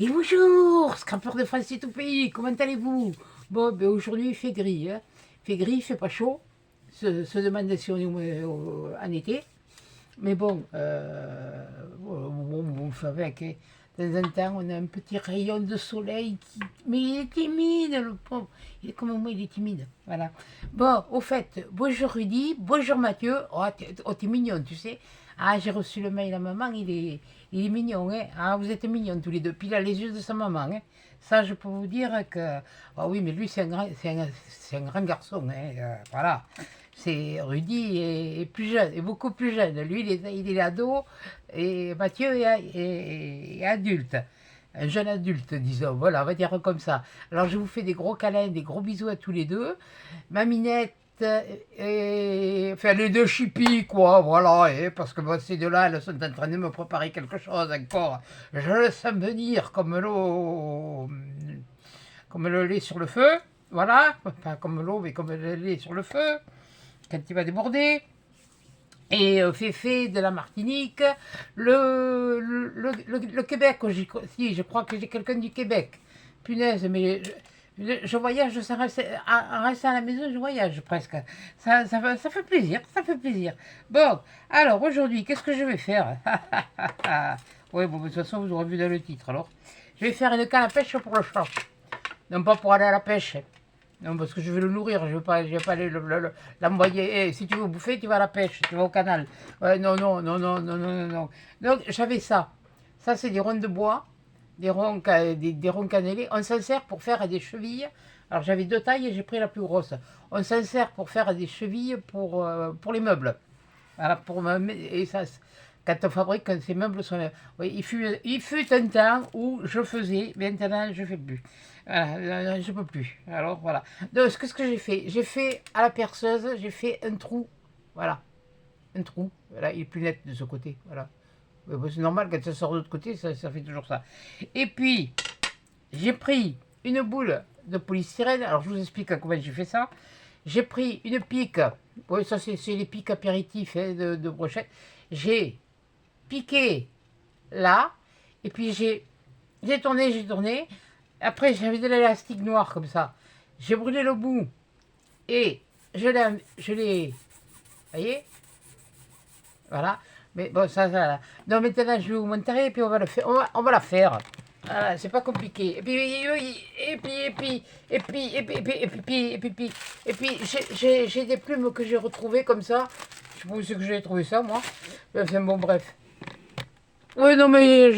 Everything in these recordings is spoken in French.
Et bonjour, scrapeur de France et tout pays, comment allez-vous? Bon, ben aujourd'hui il fait gris, hein. Il fait gris, il fait pas chaud. Se demande si on est en été. Mais bon, on fait avec, hein. De temps en temps, on a un petit rayon de soleil qui... Mais il est timide, le pauvre. Il est comme moi, il est timide. Voilà. Bon, au fait, bonjour Rudy, bonjour Mathieu. Oh, t'es mignon, tu sais. Ah, j'ai reçu le mail à maman, il est mignon, hein. Ah, vous êtes mignons tous les deux. Puis il a les yeux de sa maman, hein. Ça, je peux vous dire que... Ah oui, mais lui, c'est un grand garçon, hein. Voilà. C'est Rudy est plus jeune, est beaucoup plus jeune. Lui, il est ado et Mathieu est adulte. Un jeune adulte, disons. Voilà, on va dire comme ça. Alors, je vous fais des gros câlins, des gros bisous à tous les deux. Maminette et... Enfin, les deux chippies, quoi, voilà. Parce que ces deux-là, elles sont en train de me préparer quelque chose encore. Je le sens venir comme le lait sur le feu. Voilà. Pas comme l'eau, mais comme le lait sur le feu quand il va déborder. Et Féfé de la Martinique, le Québec, si, je crois que j'ai quelqu'un du Québec. Punaise, mais je voyage en restant à la maison, je voyage presque. Ça fait plaisir, ça fait plaisir. Bon, alors aujourd'hui, qu'est-ce que je vais faire? Oui, bon, de toute façon, vous aurez vu dans le titre, alors. Je vais faire une canne à pêche pour le chat. Non pas pour aller à la pêche. Non, parce que je vais le nourrir, je vais pas aller l'envoyer. Eh, si tu veux bouffer, tu vas à la pêche, tu vas au canal. Ouais, non, non, non, non, non, non, non, non. Donc, j'avais ça. Ça, c'est des ronds de bois, des ronds cannelés. On s'en sert pour faire des chevilles. Alors, j'avais deux tailles et j'ai pris la plus grosse. On s'en sert pour faire des chevilles pour les meubles. Voilà, et ça, quand on fabrique, quand ces meubles sont... Oui, il fut un temps où je faisais, maintenant je ne fais plus. Voilà, je ne peux plus. Alors voilà. Donc, qu'est-ce que j'ai fait? J'ai fait à la perceuse, j'ai fait un trou. Voilà, un trou. Voilà, il est plus net de ce côté. Voilà. C'est normal, quand ça sort de l'autre côté, ça fait toujours ça. Et puis, j'ai pris une boule de polystyrène. Alors, je vous explique comment j'ai fait ça. J'ai pris une pique. Oui, ça, c'est les piques apéritifs, hein, de brochette. J'ai piqué là. Et puis, j'ai tourné, j'ai tourné. Après, j'avais de l'élastique noir comme ça. J'ai brûlé le bout. Et je l'ai, voyez, voilà. Mais bon, ça. Donc maintenant, je vais vous montrer et puis on va le faire. On va la faire. Voilà, c'est pas compliqué. Et puis, j'ai des plumes que j'ai retrouvées comme ça. Je sais pas où c'est que j'ai trouvé ça, moi. Enfin, bon, bref. Oui, non, mais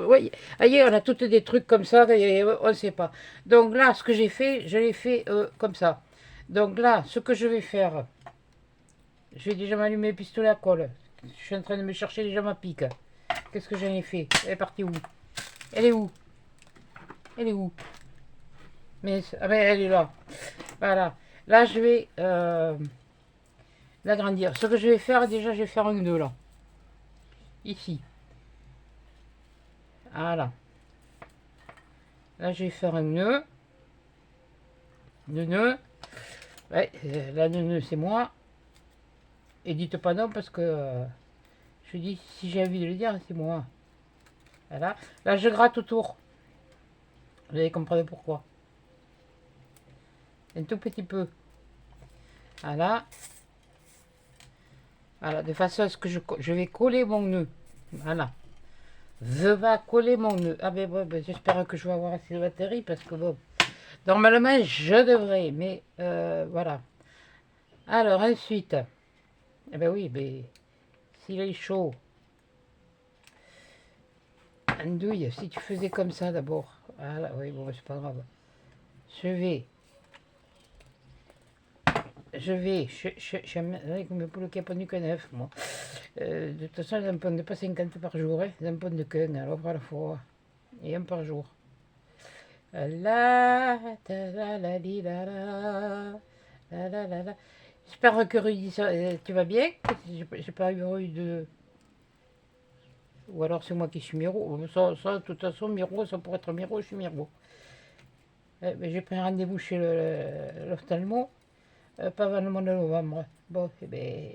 oui, ailleurs, on a toutes des trucs comme ça, et on ne sait pas. Donc là, ce que j'ai fait, je l'ai fait comme ça. Donc là, ce que je vais faire, je vais déjà m'allumer le pistolet à colle. Je suis en train de me chercher déjà ma pique. Qu'est-ce que j'en ai fait? Elle est partie où? Elle est où? Elle est où? Mais elle est là. Voilà. Là, je vais l'agrandir. Ce que je vais faire, déjà, je vais faire un nœud là. Ici. Voilà. Là, je vais faire un nœud. Le nœud. Ouais, là, le nœud, c'est moi. Et dites pas non parce que je dis, si j'ai envie de le dire, c'est moi. Voilà. Là, je gratte autour. Vous allez comprendre pourquoi. Un tout petit peu. Voilà. Voilà, de façon à ce que je vais coller mon nœud. Voilà. Je vais coller mon nœud. Ah ben, bon, ben, j'espère que je vais avoir assez de batterie parce que bon, normalement je devrais, mais voilà. Alors ensuite, eh ben oui, ben s'il est chaud, andouille, si tu faisais comme ça d'abord. Voilà, oui, bon, ben, c'est pas grave. Je vais, comme pour le capon que neuf, moi. De toute façon, j'en prends pas 50 par jour, hein. J'en prends qu'un, alors à la fois. Et un par jour. La, ta, la, li, la. J'espère que Rudy, tu vas bien? J'ai pas eu de... Ou alors c'est moi qui suis Miro. Ça, de toute façon, Miro, ça pourrait être Miro, je suis Miro. Mais j'ai pris un rendez-vous chez l'ophtalmo, pas avant le mois de novembre. Bon, eh ben...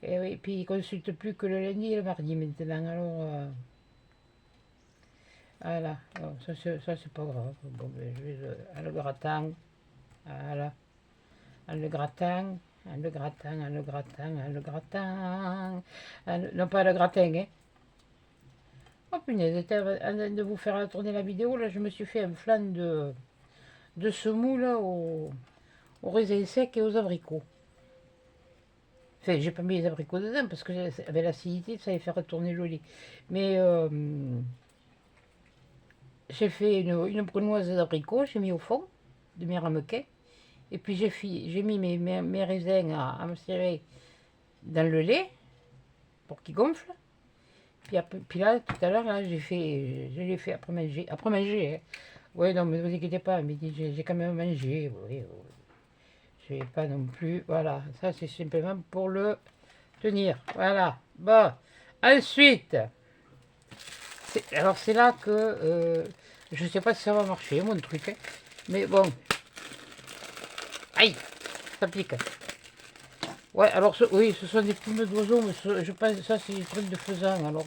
Et oui, puis il consulte plus que le lundi et le mardi maintenant, alors... Voilà, bon, ça c'est pas grave. Bon, ben, je vais le gratin. Voilà, le gratin, le gratin, le gratin, le gratin. Non, pas le gratin, hein. Oh punaise, j'étais en train de vous faire tourner la vidéo, là, je me suis fait un flan de semoule au raisin sec et aux abricots. Enfin, j'ai pas mis les abricots dedans parce que avec l'acidité, ça allait faire retourner le lait. Mais j'ai fait une brunoise d'abricots, j'ai mis au fond de mes ramequins. Et puis j'ai mis mes raisins à macérer dans le lait pour qu'ils gonflent. Puis là, tout à l'heure, là, je l'ai fait après manger. Après manger, hein. Oui, non, mais ne vous inquiétez pas, mais j'ai quand même mangé. Oui, oui. Je vais pas non plus. Voilà, ça c'est simplement pour le tenir. Voilà. Bon, ensuite, alors c'est là que je sais pas si ça va marcher, mon truc, hein. Mais bon. Aïe, ça pique. Ouais, alors oui, ce sont des plumes d'oiseaux, mais je pense que ça c'est des trucs de faisan. Alors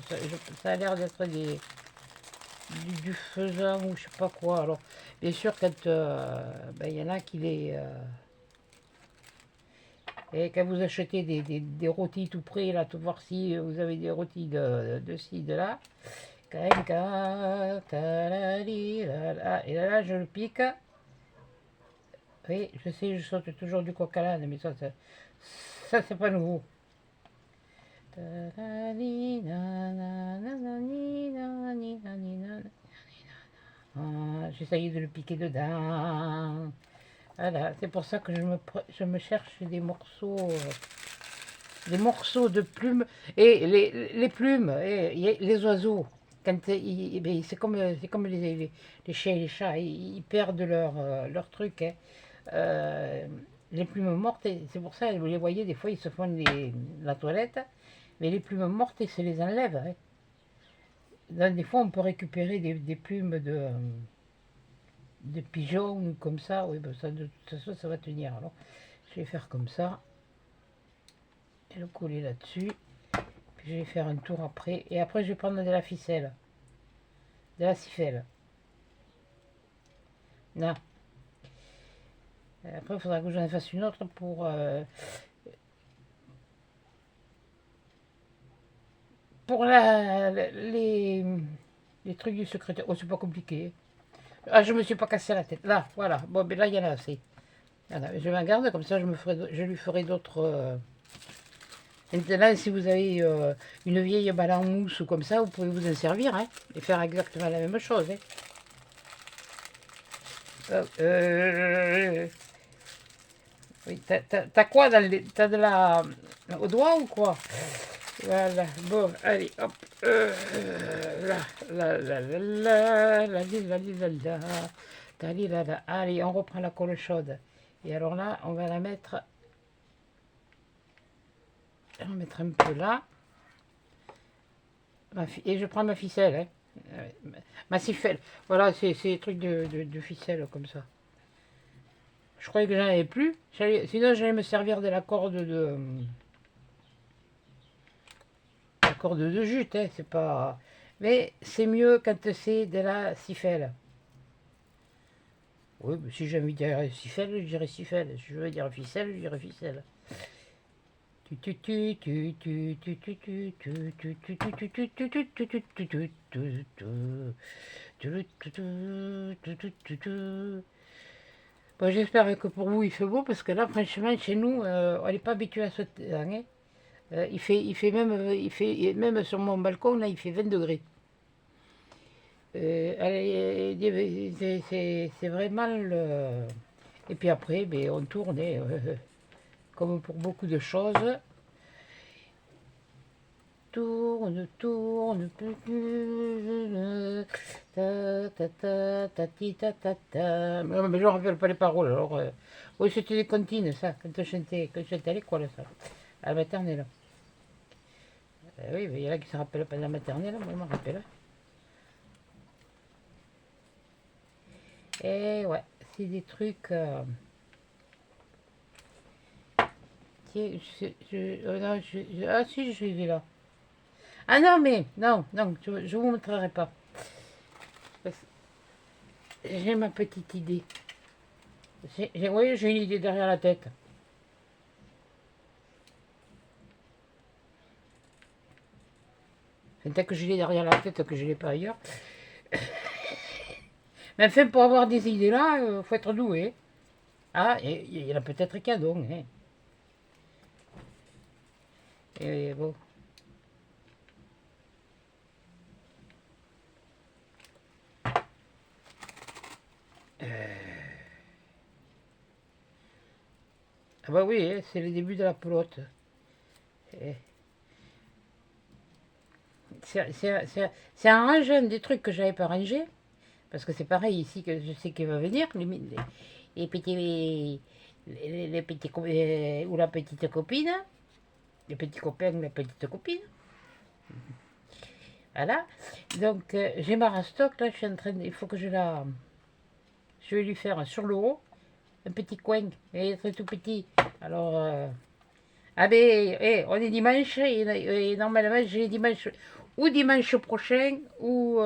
ça a l'air d'être du faisan ou je sais pas quoi. Alors bien sûr, quand ben, y en a qui les et quand vous achetez des rôtis tout près, là, tout voir si vous avez des rôtis de ci, de là. Et là, je le pique. Oui, je sais, je saute toujours du coq à l'âne, mais ça c'est pas nouveau. J'essaye de le piquer dedans. Voilà, c'est pour ça que je me cherche des morceaux de plumes. Et les plumes, et les oiseaux, quand ben, c'est comme les chiens et les chats, ils perdent leur truc, hein. Euh, les plumes mortes, c'est pour ça, vous les voyez, des fois ils se font la toilette, mais les plumes mortes, ils se les enlèvent, hein. Des fois, on peut récupérer des plumes de pigeons comme ça. Oui, ben ça, de toute façon, ça va tenir. Alors, je vais faire comme ça et le coller là-dessus. Puis je vais faire un tour après. Et après, je vais prendre de la ficelle, de la cifelle. Là. Après, il faudra que j'en fasse une autre pour les trucs du secrétaire. Oh, c'est pas compliqué. Ah, je me suis pas cassé la tête. Là, voilà. Bon, ben là, il y en a assez. Voilà, je m'en garde, comme ça, je lui ferai d'autres. Maintenant, si vous avez une vieille balle en mousse ou comme ça, vous pouvez vous en servir, hein, et faire exactement la même chose, hein. Oui, t'as quoi dans t'as de la au doigt ou quoi? Voilà, bon, allez, hop. Là, là, là, là, là, là, là, là, là, là, là. Allez, on reprend la colle chaude. Et alors là, on va la mettre, un peu là. Et je prends ma ficelle, hein. Ma ficelle. Voilà, c'est des trucs de ficelle comme ça. Je croyais que j'en avais plus. Sinon, j'allais me servir de la corde de jute, hein, c'est pas. Mais c'est mieux quand c'est de la ficelle. Oui, mais si j'ai envie de dire ficelle, je dirais ficelle. Si je veux dire ficelle, je dirais ficelle. Bon, j'espère que pour vous il fait beau parce que là, franchement, chez nous, on n'est pas habitué à ce temps, hein. Même sur mon balcon, là, il fait 20 degrés. C'est vraiment le. Et puis après, ben, on tourne, hein, comme pour beaucoup de choses. Tourne, tourne, ta ta ta ta ti ta ta ta. Non, mais je ne me rappelle pas les paroles. Alors, oui, c'était des comptines, ça, quand je chantais à l'école, ça, à la maternelle. Oui, mais il y en a qui ne se rappellent pas de la maternelle, moi je me rappelle. Et ouais, c'est des trucs. Tiens, non, ah si, je suis là. Ah non, mais non, non, je vous montrerai pas. J'ai ma petite idée. Oui, j'ai une idée derrière la tête. C'est tant que je l'ai derrière la tête que je ne l'ai pas ailleurs. Mais enfin, pour avoir des idées là, il faut être doué. Ah, il y en a peut-être qu'un donc. Hein. Et bon. Ah bah oui, hein, c'est le début de la pelote. C'est un rangeant des trucs que j'avais pas rangé. Parce que c'est pareil ici que je sais qu'il va venir. Les petits. Les petits ou la petite copine. Les petits copains ou la petite copine. Voilà. Donc j'ai ma rastoc là, je suis en train de. Il faut que je la. Je vais lui faire sur le haut un petit coin. Et très tout petit. Alors. Ah ben, on est dimanche et normalement j'ai dimanche ou dimanche prochain ou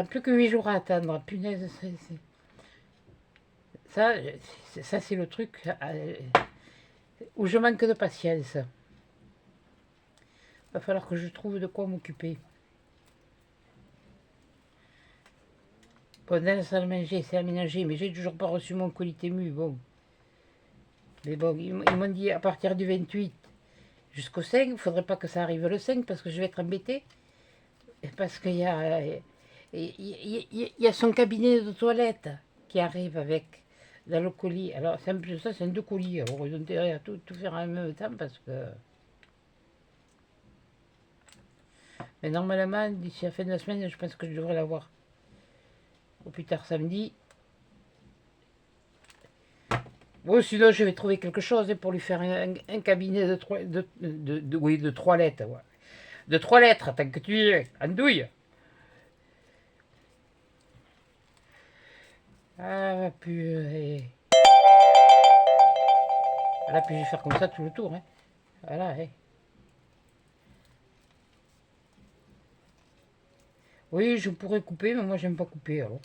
plus que 8 jours à attendre. Punaise, ça, ça c'est le truc où je manque de patience. Va falloir que je trouve de quoi m'occuper. Bon, dans la salle à manger, c'est aménagé, mais j'ai toujours pas reçu mon colis Temu, bon. Mais bon, ils m'ont dit à partir du 28 jusqu'au 5, il ne faudrait pas que ça arrive le 5 parce que je vais être embêtée. Parce qu'il y a son cabinet de toilette qui arrive avec dans le colis. Alors, c'est un peu ça, c'est un deux colis. Alors, ils ont intérêt à tout faire en même temps parce que. Mais normalement, d'ici la fin de la semaine, je pense que je devrais l'avoir. Au plus tard samedi. Bon, sinon, je vais trouver quelque chose pour lui faire un cabinet de 3 lettres. Ouais. De 3 lettres, tant que tu es en douille. Ah, puis. Voilà, puis je vais faire comme ça tout le tour. Hein. Voilà, hein. Oui, je pourrais couper, mais moi, j'aime pas couper, alors.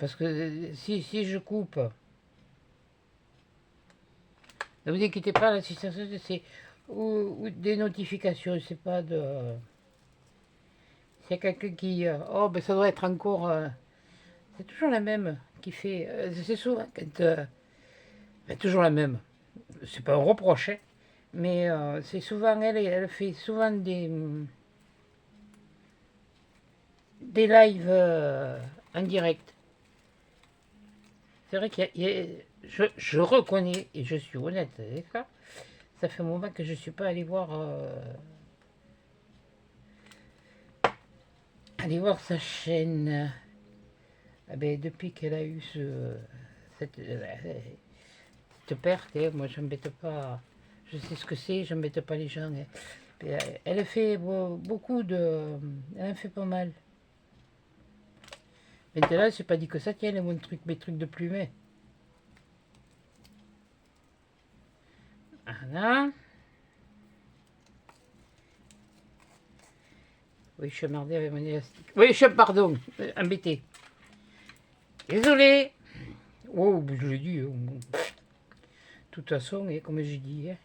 Parce que si je coupe, ne vous inquiétez pas, l'assistance, c'est ou des notifications, c'est pas de. S'il y a quelqu'un qui. Oh, ben ça doit être encore. C'est toujours la même qui fait. C'est souvent quand. Ben, toujours la même. C'est pas un reproche, hein, mais c'est souvent elle fait souvent des lives en direct. C'est vrai je reconnais, et je suis honnête avec ça, ça fait un moment que je ne suis pas allé voir sa chaîne. Ah ben, depuis qu'elle a eu cette perte, hein, moi j'embête pas, je sais ce que c'est, j'embête pas les gens. Hein. Elle fait beaucoup de. Elle en fait pas mal. Maintenant, c'est pas dit que ça tient mes trucs de plumet. Voilà. Oui, je suis emmerdé avec mon élastique. Oui, pardon, embêté. Désolé. Oh, je l'ai dit. De toute façon, comme j'ai dit, hein.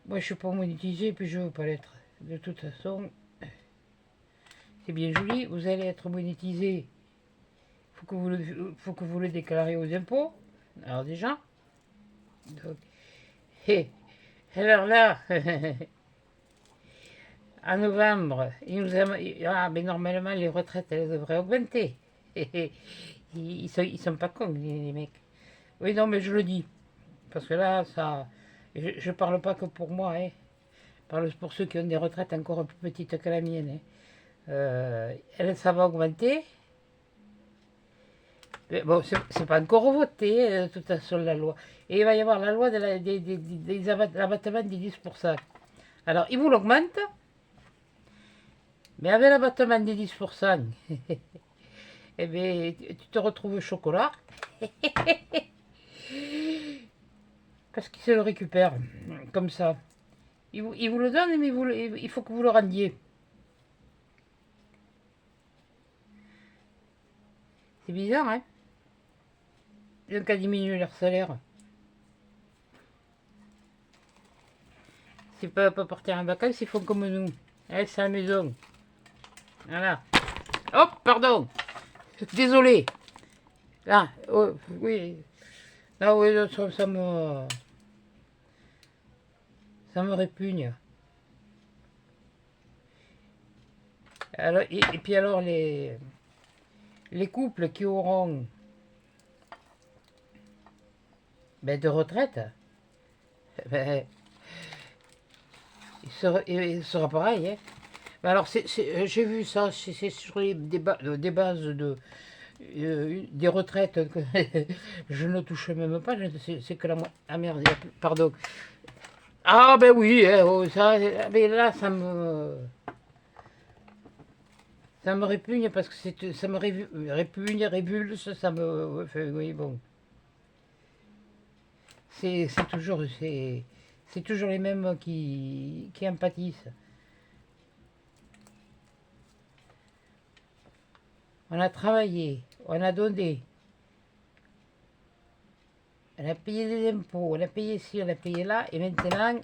Moi, je suis pas monétisé, puis je veux pas l'être. De toute façon, c'est bien joli. Vous allez être monétisé. Faut que vous le déclarez aux impôts. Alors déjà. Donc, alors là, en novembre, mais normalement les retraites elles devraient augmenter. Ils sont pas cons les mecs. Oui non mais je le dis parce que là ça, je parle pas que pour moi, hein. Je parle pour ceux qui ont des retraites encore plus petites que la mienne. Hein. Ça va augmenter. Mais bon, c'est pas encore voté, de toute façon, la loi. Et il va y avoir la loi de l'abattement des 10%. Alors, ils vous l'augmentent, mais avec l'abattement des 10%, eh bien, tu te retrouves au chocolat. parce qu'il se le récupère, comme ça. Il vous le donne, mais il faut que vous le rendiez. C'est bizarre, hein? Donc à diminuer leur salaire. C'est pas partir en vacances, ils font comme nous. C'est à la maison. Voilà. Hop, pardon. Désolé. Là, oh, oui. Là, oui, ça me répugne. Alors, et puis alors, les couples qui auront de retraite, ben, il sera pareil. Hein. Ben alors, j'ai vu ça, c'est sur des bases des retraites que je ne touche même pas, c'est que la ah merde, pardon. Ah ben oui, hein, oh, ça, mais là, ça me répugne parce que ça me répugne, révulse, ça me... Enfin, oui, bon. C'est toujours les mêmes qui en pâtissent. On a travaillé, on a donné, on a payé des impôts, on a payé ci, on a payé là, et maintenant,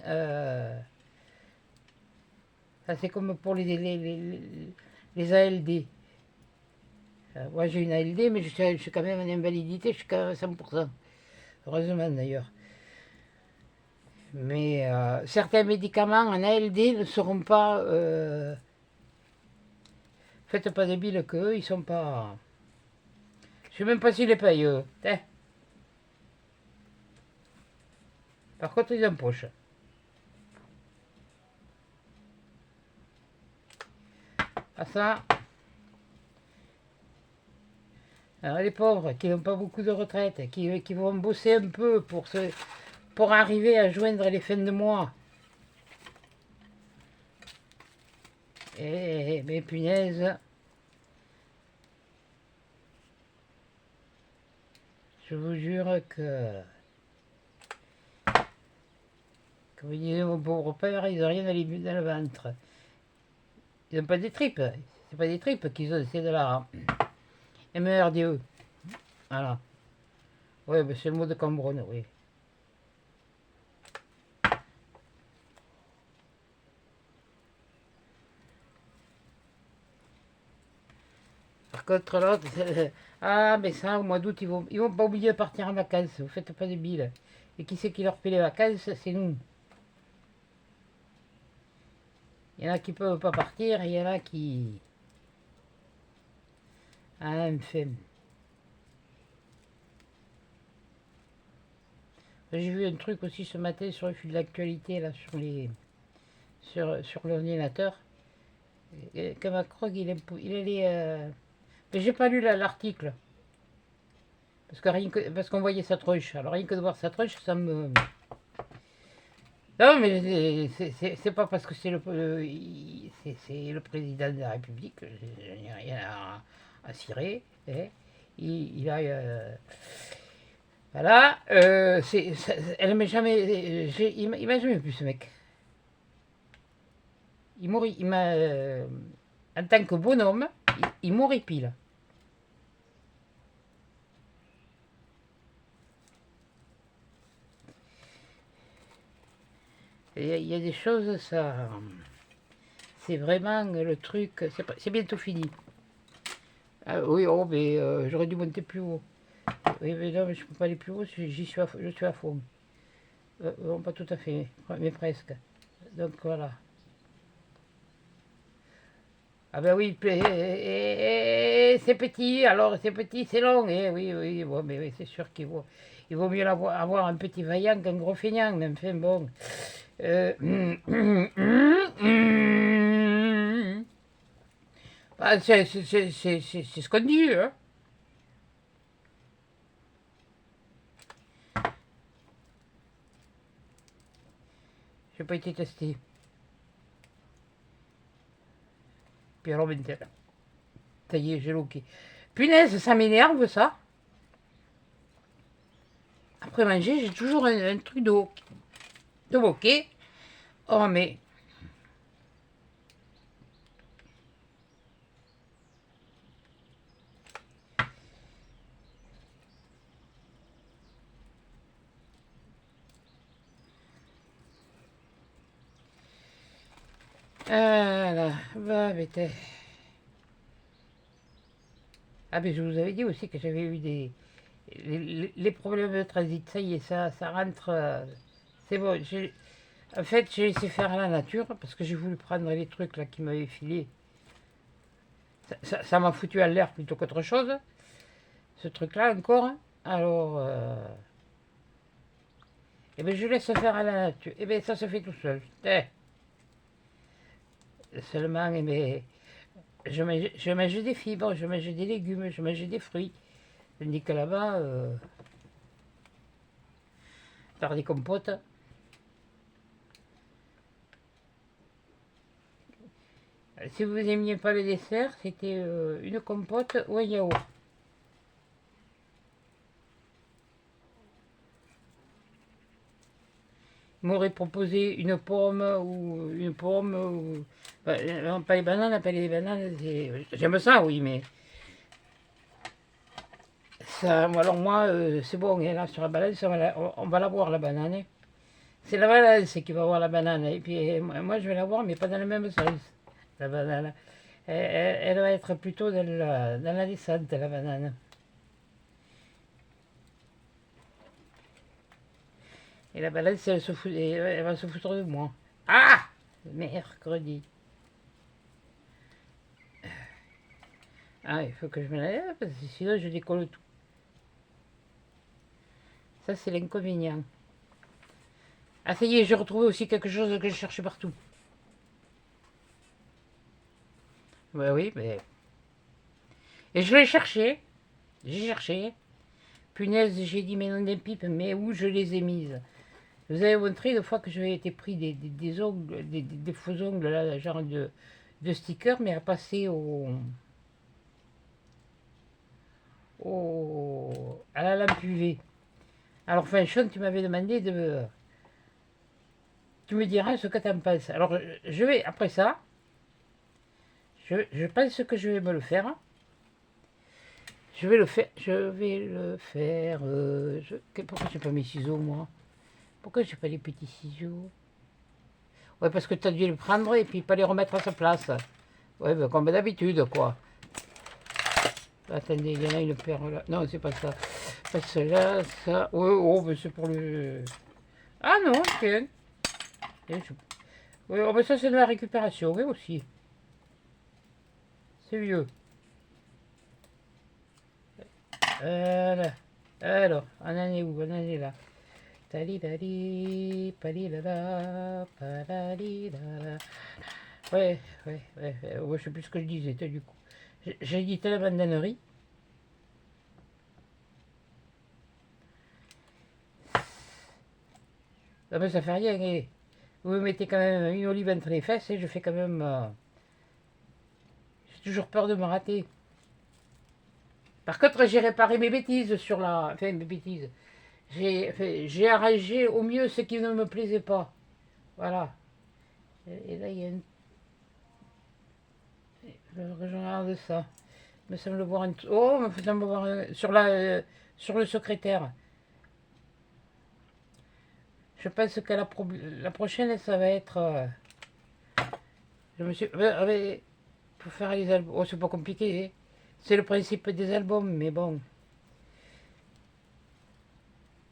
ça c'est comme pour les ALD. Moi j'ai une ALD, mais je suis quand même en invalidité, je suis quand même à 100%. Heureusement d'ailleurs. Mais certains médicaments en ALD ne seront pas... faites pas de bile qu'eux, ils sont pas... Je sais même pas s'ils les payent, eux. Par contre, ils empochent. Ah ça... Alors les pauvres qui n'ont pas beaucoup de retraite, qui vont bosser un peu pour arriver à joindre les fins de mois. Et mes punaises, je vous jure que, comme disait mon pauvre père, ils n'ont rien à dans le ventre. Ils n'ont pas des tripes, c'est pas des tripes qu'ils ont, c'est de la MERDE. Voilà. Oui, c'est le mot de Cambronne, oui. Par contre, l'autre, ah, mais ça, au mois d'août, ils vont pas oublier de partir en vacances. Vous faites pas de billes. Et qui c'est qui leur paie les vacances? C'est nous. Il y en a qui peuvent pas partir, et il y en a qui... Ah, enfin. J'ai vu un truc aussi ce matin sur le fil de l'actualité, là, sur l'ordinateur. Que Macron, il allait... Mais j'ai pas lu l'article. Parce qu'on voyait sa tronche. Alors rien que de voir sa tronche, ça me... Non, mais c'est pas parce que c'est le président de la République, il n'y a rien à cirer. Hein. Il a... voilà. Elle m'a jamais... il m'a jamais vu, ce mec. Il m'a... en tant que bonhomme, il m'horripile. Il y a des choses, ça... C'est vraiment le truc... C'est bientôt fini. Ah, oui, oh, mais j'aurais dû monter plus haut. Oui, mais non, mais je ne peux pas aller plus haut, je suis à fond. Bon, pas tout à fait, mais presque. Donc voilà. Ah ben oui, c'est petit, alors c'est petit, c'est long. Oui, oui, bon, mais oui, c'est sûr il vaut mieux avoir un petit vaillant qu'un gros feignant, mais enfin bon. Ah, c'est ce qu'on dit, hein. J'ai pas été testé. Puis alors, maintenant, ça y est, j'ai loqué. Punaise, ça m'énerve, ça. après manger, j'ai toujours un truc de bokeh. Oh, mais... Ah là, bah, mais ah, mais je vous avais dit aussi que j'avais eu les problèmes de transit. Ça y est, ça rentre. C'est bon. En fait, j'ai laissé faire la nature parce que j'ai voulu prendre les trucs là qui m'avaient filé. Ça m'a foutu à l'air plutôt qu'autre chose, ce truc-là encore. Alors, eh ben, je laisse faire à la nature. Eh bien, ça se fait tout seul. Seulement, eh ben, je mange des fibres, je mange des légumes, je mange des fruits. Tandis que là-bas, faire des compotes. Si vous n'aimiez pas le dessert, c'était une compote ou un yaourt. M'aurait proposé une pomme ou... pas les bananes, pas les bananes, j'aime ça, oui, mais... Ça, alors moi, c'est bon, et là, sur la balance, on va la voir, la banane. Hein. C'est la balance qui va voir la banane. Et puis, moi, je vais la voir, mais pas dans le même sens, la banane. Elle va être plutôt dans la descente, la banane. Et la balance, elle va se foutre de moi. Ah! Mercredi. Ah, il faut que je me lève, parce que sinon je décolle tout. Ça, c'est l'inconvénient. Ah, ça y est, j'ai retrouvé aussi quelque chose que je cherchais partout. Bah oui, mais... Et je l'ai cherché. J'ai cherché. Punaise, j'ai dit, mais non des pipes, mais où je les ai mises? Je vous avez montré une fois que j'avais été pris des ongles, des faux ongles, là, genre de stickers, mais à passer à la lampe UV. Alors, enfin, Sean, tu m'avais demandé de... Tu me diras ce que tu en penses. Alors, je vais, après ça, je pense que je vais me le faire. Je vais le faire. Je vais le faire. Pourquoi j'ai pas mes ciseaux, moi? Pourquoi j'ai pas les petits ciseaux? Ouais, parce que tu as dû les prendre et puis pas les remettre à sa place. Ouais, ben, comme d'habitude, quoi. Attendez, il y en a une paire là. Non, c'est pas ça. Pas cela, ça. Ouais, oh, ben c'est pour le. Ah non, tiens. Ouais, oh, ben ça, c'est de la récupération, oui, aussi. C'est vieux. Voilà. Alors, on en est où? On en est là. Talidali, palilala, palalilala. Ouais, je sais plus ce que je disais, du coup. J'ai dit la bandanerie. Ah ben ça fait rien, et vous me mettez quand même une olive entre les fesses et je fais quand même... J'ai toujours peur de me rater. Par contre, j'ai réparé mes bêtises sur la... Enfin, mes bêtises. J'ai arrangé au mieux ce qui ne me plaisait pas. Voilà. Et là, il y a une... Je regarde ça. Me semble voir une... Oh, me semble voir sur le secrétaire. Je pense que la prochaine, ça va être... je me suis... pour faire les albums... Oh, c'est pas compliqué. Hein. C'est le principe des albums, mais bon.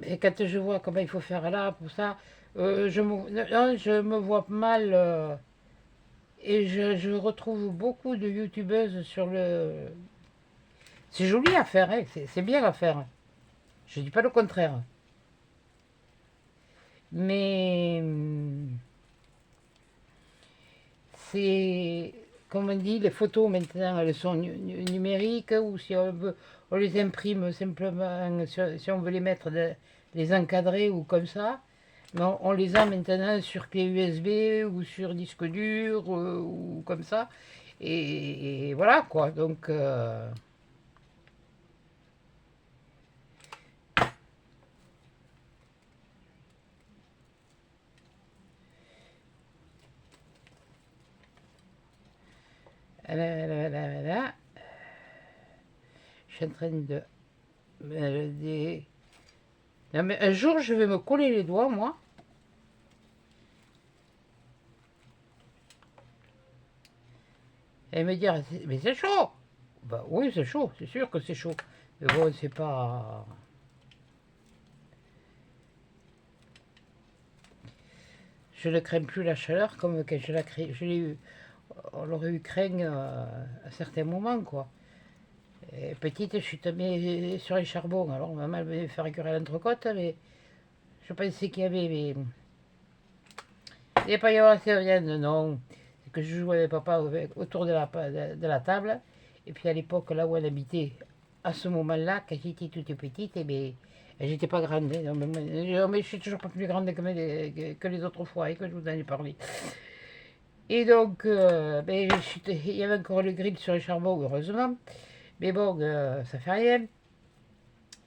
Et quand je vois comment il faut faire là, pour ça, je me vois mal. Et je retrouve beaucoup de youtubeuses sur le... C'est joli à faire, hein, c'est bien à faire. Je dis pas le contraire. Mais c'est... Comme on dit, les photos maintenant, elles sont numériques, ou si on veut, on les imprime simplement, si on veut les mettre, les encadrer ou comme ça. Mais on les a maintenant sur clé USB ou sur disque dur ou comme ça. Et voilà quoi. Donc, Voilà. Je suis en train de... Non, mais un jour, je vais me coller les doigts, moi. Et me dire, mais c'est chaud. Bah oui, c'est chaud, c'est sûr que c'est chaud. Mais bon, c'est pas... Je ne crains plus la chaleur comme quand je la crains. Je l'ai eu... On l'aurait eu craint à certains moments, quoi. Et petite, je suis tombée sur les charbons. Alors, maman m'avait fait cuire l'entrecôte, mais je pensais qu'il y avait... Mais... il n'y a pas y avoir assez de viande, non. C'est que je jouais avec papa autour de la table. Et puis à l'époque, là où elle habitait, à ce moment-là, quand j'étais toute petite, eh bien, j'étais pas grande. Hein, mais je suis toujours pas plus grande que les autres fois, et que je vous en ai parlé. Et donc, ben, il y avait encore le grill sur les charbons, heureusement. Mais bon, ça fait rien.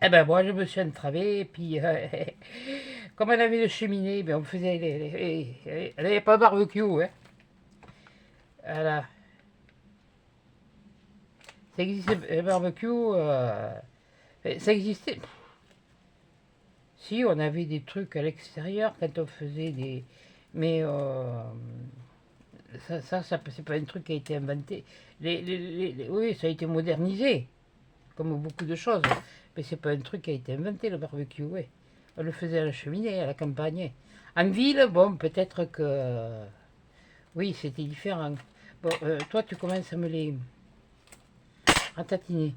Eh ben moi, je me suis entravée, et puis, comme on avait une cheminée, ben, on faisait elle n'avait pas de barbecue, hein. Voilà. Ça existait, le barbecue, ça existait. Si, on avait des trucs à l'extérieur quand on faisait des... Mais c'est pas un truc qui a été inventé. Oui, ça a été modernisé, comme beaucoup de choses. Mais c'est pas un truc qui a été inventé, le barbecue, oui. On le faisait à la cheminée, à la campagne. En ville, bon, peut-être que... Oui, c'était différent. Bon, toi, tu commences à me les ratatiner.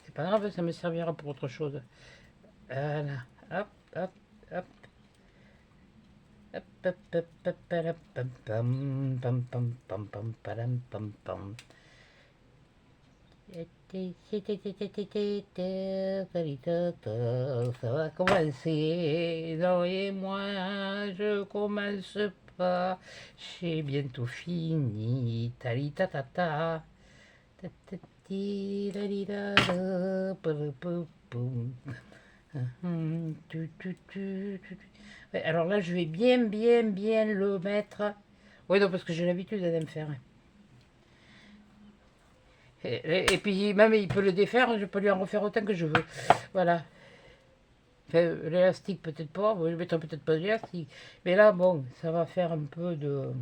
C'est pas grave, ça me servira pour autre chose. Voilà. Hop, hop, hop. Hop, hop, hop, hop, pam, pam, pam, pam, pam, pam, pam, pam, pam. Ça va commencer. Non, et moi, je commence pas. J'ai bientôt fini. Tali ta ta ta. Ouais, alors là, je vais bien le mettre. Oui, non, parce que j'ai l'habitude d'en faire. Et puis, même, il peut le défaire, je peux lui en refaire autant que je veux. Voilà. Enfin, l'élastique, peut-être pas. Je mettrai peut-être pas d'élastique. Mais là, bon, ça va faire un peu de...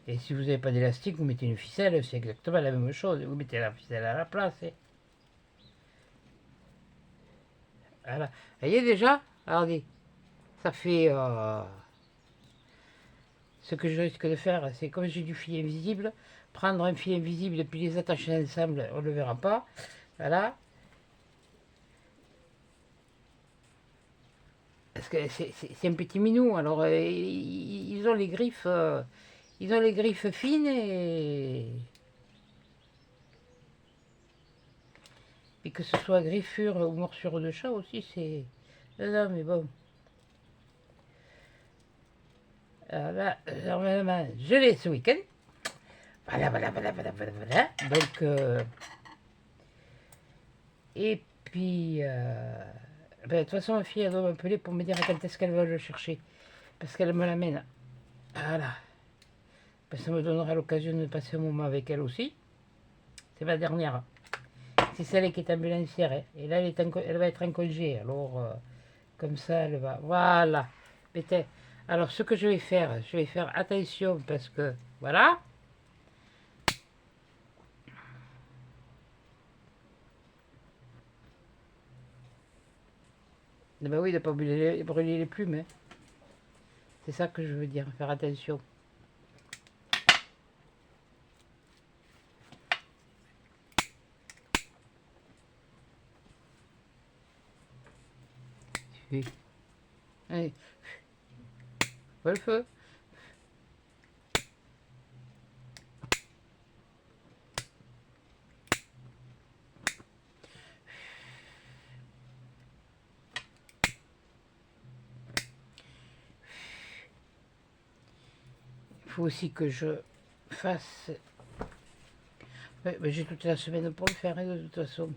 Et si vous n'avez pas d'élastique, vous mettez une ficelle, c'est exactement la même chose. Vous mettez la ficelle à la place. Voilà. Vous voyez déjà? Regardez. Ça fait... ce que je risque de faire, c'est comme j'ai du fil invisible, prendre un fil invisible et puis les attacher ensemble, on ne le verra pas. Voilà. Parce que c'est un petit minou, alors ils ont les griffes... ils ont les griffes fines et que ce soit griffure ou morsure de chat aussi, c'est... Non, mais bon. Là, normalement, je l'ai ce week-end. Voilà. Donc, et puis, ben, de toute façon, ma fille, elle doit m'appeler pour me dire quand est-ce qu'elle va le chercher. Parce qu'elle me l'amène. Voilà. Ben, ça me donnera l'occasion de passer un moment avec elle aussi. C'est ma dernière. C'est celle qui est ambulancière. Hein. Et là, elle va être en congé. Alors, comme ça, elle va... Voilà. Alors, ce que je vais faire attention parce que... Voilà. Ben oui, de ne pas brûler les plumes. Hein. C'est ça que je veux dire, faire attention. Allez, vois le feu. Il faut aussi que je fasse... Ouais, ben j'ai toute la semaine pour le faire, hein, de toute façon.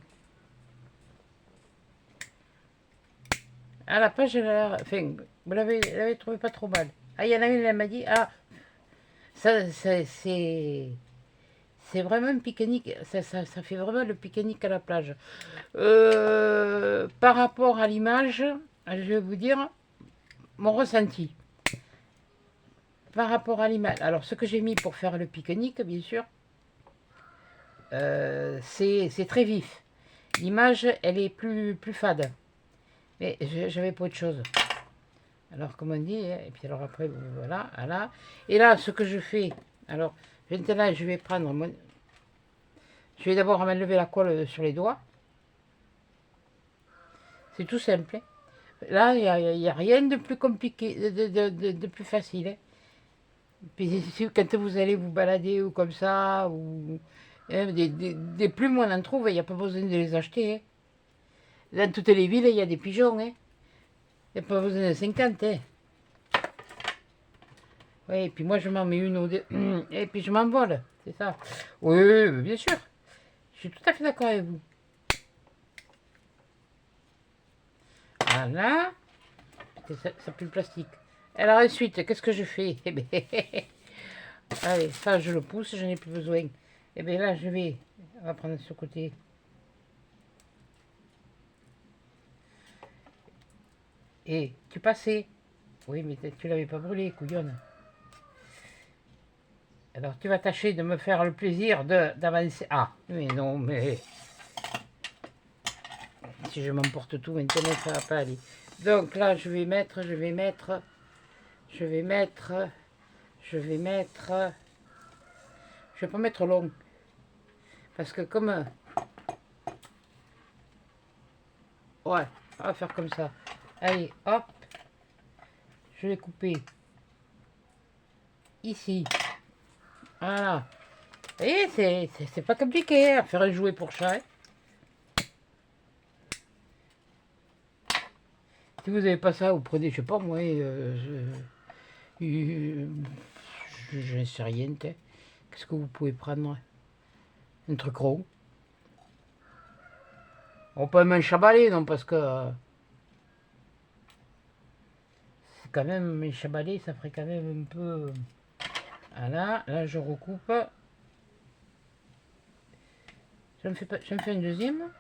À la page, elle a l'air... Enfin, elle avait trouvé pas trop mal. Ah, il y en a une, elle m'a dit, ah, c'est vraiment un pique-nique, ça fait vraiment le pique-nique à la plage. Par rapport à l'image, je vais vous dire mon ressenti. Par rapport à l'image, alors ce que j'ai mis pour faire le pique-nique, bien sûr, c'est très vif. L'image, elle est plus fade. Mais j'avais pas autre chose. Alors, comme on dit, hein, et puis alors après, voilà, voilà. Et là, ce que je fais, alors, maintenant, je vais prendre mon... Je vais d'abord m'enlever la colle sur les doigts. C'est tout simple. Hein. Là, il n'y a rien de plus compliqué, de plus facile. Hein. Puis quand vous allez vous balader ou comme ça, ou hein, des plumes, on en trouve, il n'y a pas besoin de les acheter. Hein. Dans toutes les villes, il y a des pigeons. Hein. Il n'y a pas besoin de 50. Hein. Oui, et puis moi, je m'en mets une ou deux, et puis je m'envole. C'est ça. Oui, bien sûr. Je suis tout à fait d'accord avec vous. Voilà. Ça pue le plastique. Alors ensuite, qu'est-ce que je fais? Eh bien, allez, ça je le pousse, je n'ai plus besoin. Et bien là, on va prendre ce côté. Et tu passais. Oui, mais tu l'avais pas brûlé, couillonne. Alors tu vas tâcher de me faire le plaisir d'avancer. Ah, mais non, mais si je m'emporte tout maintenant, ça va pas aller. Donc là, je vais mettre. Je vais pas mettre long. Parce que comme... ouais, on va faire comme ça. Allez, hop. Je vais couper. Ici. Voilà. Et c'est pas compliqué à faire un jouet pour chat. Hein. Si vous n'avez pas ça, vous prenez, je sais pas moi, je ne sais rien. Qu'est-ce que vous pouvez prendre? Un truc rond. On peut même un chabalai, non, parce que c'est quand même, un chabalai, ça ferait quand même un peu... Voilà, là je recoupe. Je me fais un deuxième.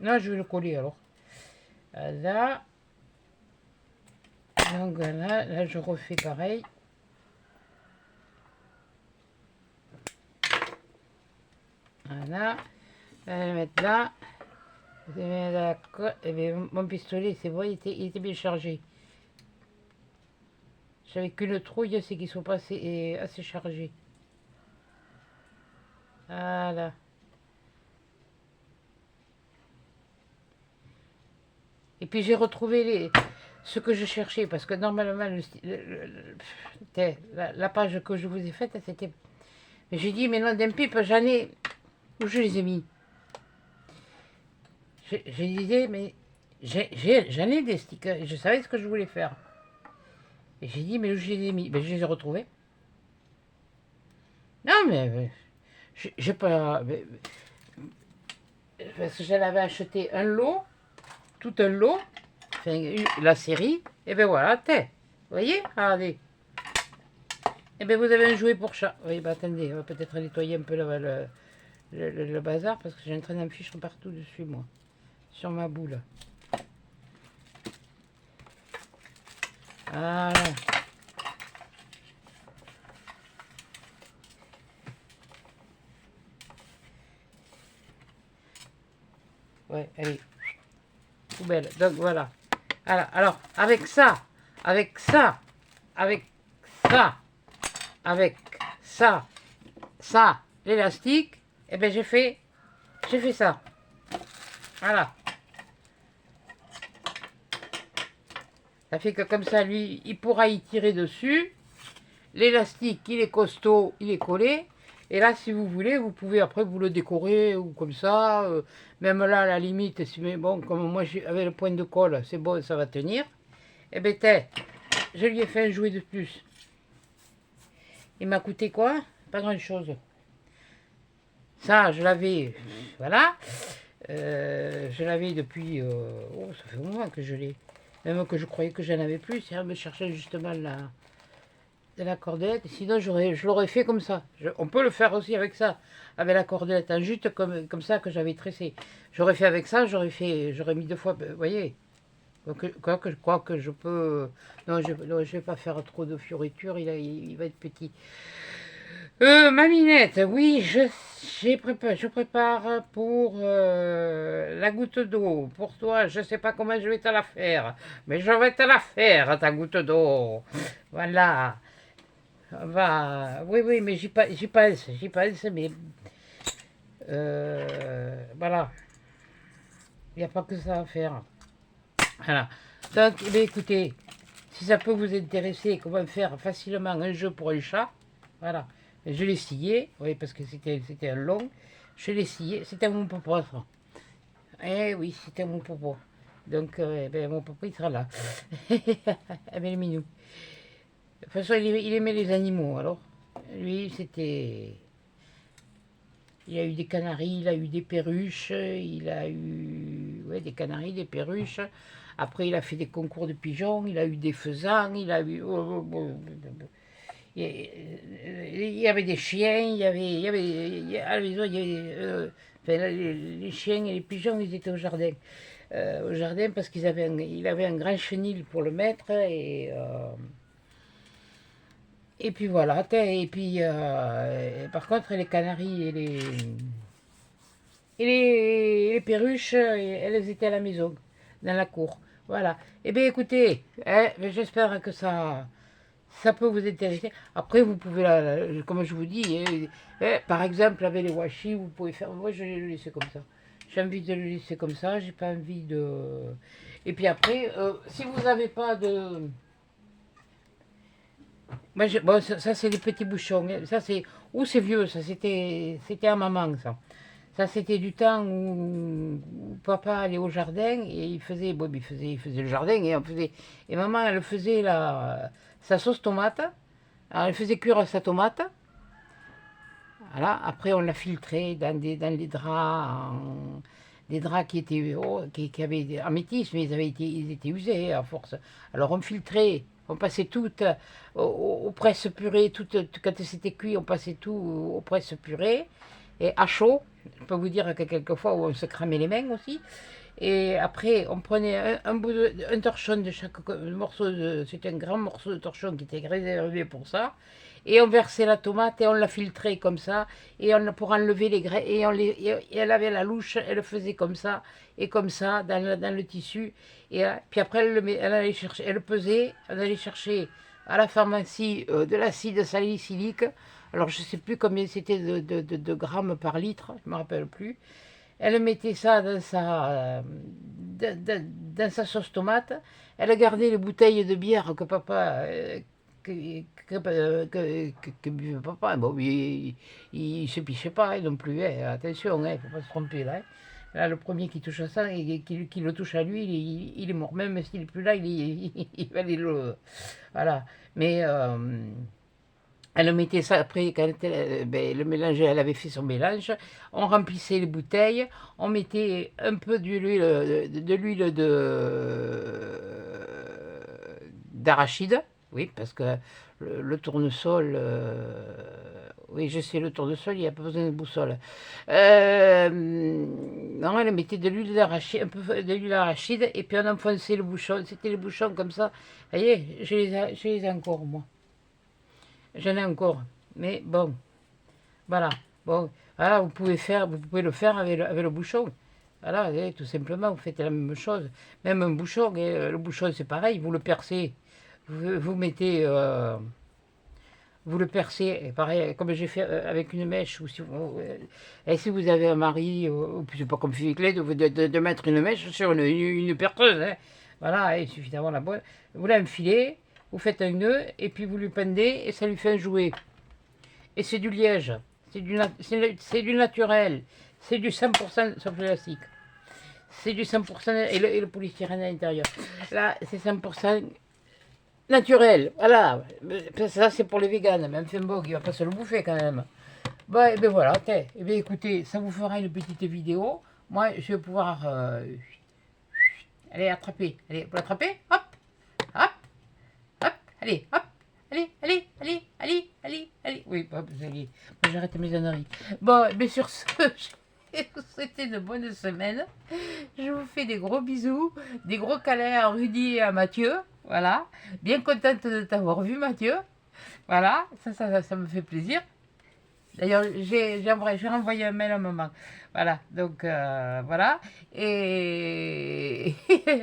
Là, je vais le coller alors. Là. Donc là je refais pareil. Voilà. Je vais le mettre là. Je vais mettre là. Et bien, mon pistolet, c'est bon, il était bien chargé. J'avais qu'une trouille, c'est qu'ils sont pas assez chargés. Voilà. Et puis j'ai retrouvé ce que je cherchais, parce que normalement, la page que je vous ai faite, c'était... J'ai dit, mais non, d'un pipe, j'en ai... Où je les ai mis? Je disais, mais j'en ai des stickers, et je savais ce que je voulais faire. Et j'ai dit, mais où je les ai mis? Ben, je les ai retrouvés. Non, mais j'ai pas... parce que j'avais acheté un lot, tout un lot, enfin, la série, et ben voilà, vous voyez, regardez. Et ben vous avez un jouet pour chat. Oui, ben attendez, on va peut-être nettoyer un peu le bazar, parce que j'ai un train d'affiches partout dessus, moi, sur ma boule. Voilà. Ouais, allez. Poubelle. Donc voilà. Alors, avec ça, avec ça, avec ça, avec ça, ça, l'élastique, et ben j'ai fait ça. Voilà. Ça fait que comme ça, lui, il pourra y tirer dessus. L'élastique, il est costaud, il est collé. Et là, si vous voulez, vous pouvez après vous le décorer ou comme ça. Même là, à la limite, mais bon, comme moi, avec le point de colle, c'est bon, ça va tenir. Et bien, je lui ai fait un jouet de plus. Il m'a coûté quoi? Pas grand-chose. Ça, je l'avais, voilà. Je l'avais depuis... oh, ça fait un moment que je l'ai. Même que je croyais que j'en avais plus. Je me cherchais justement là. de la cordelette. Sinon, je l'aurais fait comme ça. On peut le faire aussi avec ça, avec la cordelette, hein, juste comme ça que j'avais tressé. J'aurais fait avec ça, j'aurais mis 2 fois, vous voyez. Quoique je crois que je peux... Non, je ne vais pas faire trop de fioritures, il va être petit. Ma Minette, oui, je prépare pour la goutte d'eau. Pour toi, je ne sais pas comment je vais te la faire, mais je vais te la faire, ta goutte d'eau. Voilà. Oui, oui, mais j'y pense, mais voilà. Il n'y a pas que ça à faire. Voilà. Donc, eh bien, écoutez, si ça peut vous intéresser, comment faire facilement un jeu pour un chat, voilà. Je l'ai scié, oui, parce que c'était un long. Je l'ai scié, c'était mon papa, ça. Eh oui, c'était mon papa. Donc, eh ben, mon papa, il sera là. Eh bien, le minou. De toute façon, il aimait les animaux, alors. Lui, c'était... Il a eu des canaris, il a eu des perruches, il a eu ouais, des canaris, des perruches. Après, il a fait des concours de pigeons, il a eu des faisans, il a eu... Il y avait des chiens, à la maison, enfin, les chiens et les pigeons, ils étaient au jardin parce il avait un grand chenil pour le mettre et puis voilà. Et puis par contre, les canaris et les perruches, elles étaient à la maison, dans la cour. Voilà. Eh bien, écoutez, hein, j'espère que ça peut vous intéresser. Après, vous pouvez, comme je vous dis, par exemple, avec les washi, vous pouvez faire. Moi, je vais le laisser comme ça. J'ai envie de le laisser comme ça. J'ai pas envie de. Et puis après, si vous n'avez pas de. Moi, bon, ça c'est des petits bouchons. Ça, c'est. Ou c'est vieux, ça, c'était à maman, ça. Ça, c'était du temps où papa allait au jardin et bon, il faisait le jardin et maman, elle faisait sa sauce tomate. Alors, elle faisait cuire sa tomate. Voilà. Après, on l'a filtrée dans des draps, des draps qui étaient, qui avaient en métis, mais ils étaient usés à force. Alors, on filtrait, on passait tout au presse purée, quand c'était cuit, on passait tout au presse purée et à chaud. Je peux vous dire que quelquefois, on se cramait les mains aussi. Et après, on prenait un torchon de chaque morceau. C'était un grand morceau de torchon qui était réservé pour ça. Et on versait la tomate et on la filtrait comme ça. Et pour enlever les grains. Et elle avait la louche, elle le faisait comme ça. Et comme ça, dans le tissu. Et puis après, elle allait chercher, elle le pesait. Elle allait chercher à la pharmacie de l'acide salicylique. Alors, je ne sais plus combien c'était de grammes par litre. Je ne me rappelle plus. Elle mettait ça dans sa sauce tomate. Elle a gardé les bouteilles de bière que papa que buvait papa. Bon, il ne se pichait pas hein, non plus. Hein. Attention, il ne faut pas se tromper là. Hein. Là, le premier qui touche à ça et qui le touche à lui, il est mort. Même s'il n'est plus là, il va aller le... Voilà. Mais... elle mettait ça après, quand le mélange, elle avait fait son mélange, on remplissait les bouteilles, on mettait un peu de l'huile d'arachide, oui, parce que le tournesol, oui, je sais, le tournesol, il n'y a pas besoin de boussole. Non, elle mettait de l'huile d'arachide, un peu de l'huile d'arachide, et puis on enfonçait le bouchon, c'était les bouchons comme ça. Vous voyez, je les ai encore, moi. J'en ai encore. Mais bon, voilà. Bon, voilà, vous pouvez le faire avec le bouchon. Voilà, tout simplement, vous faites la même chose. Même un bouchon, le bouchon c'est pareil, vous le percez. Vous mettez, vous le percez, et pareil, comme j'ai fait avec une mèche. Et si vous avez un mari, ou c'est pas comme Philippe Clé, de mettre une mèche sur une perceuse. Hein. Voilà, il suffit d'avoir la bonne. Vous l'enfilez, vous faites un nœud, et puis vous lui pendez, et ça lui fait un jouet. Et c'est du liège, c'est du naturel, c'est du 100% sur plastique. C'est du 100% et le polystyrène à l'intérieur. Là, c'est 100% naturel. Voilà. Ça, c'est pour les véganes. Mais enfin bon, il va pas se le bouffer quand même. Bah, et ben voilà. Et bien écoutez, ça vous fera une petite vidéo. Moi, je vais pouvoir... allez, attraper. Allez, vous l'attrapez. Hop, hop, hop. Allez, hop. allez. Oui, bon, vous allez. Moi, j'arrête mes âneries. Bon, mais sur ce, je vais vous souhaiter de bonnes semaines. Je vous fais des gros bisous, des gros câlins à Rudy et à Mathieu. Voilà. Bien contente de t'avoir vu, Mathieu. Voilà, ça me fait plaisir. D'ailleurs, j'ai renvoyé un mail à maman. Voilà, donc voilà. Et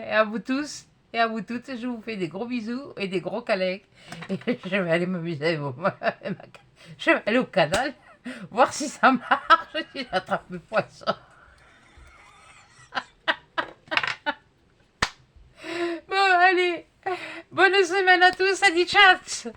à vous tous et à vous toutes, je vous fais des gros bisous et des gros câlins. Et je vais aller m'amuser avec moi. Je vais aller au canal, voir si ça marche, si j'attrape mes poissons. Bon, allez, bonne semaine à tous, à chat.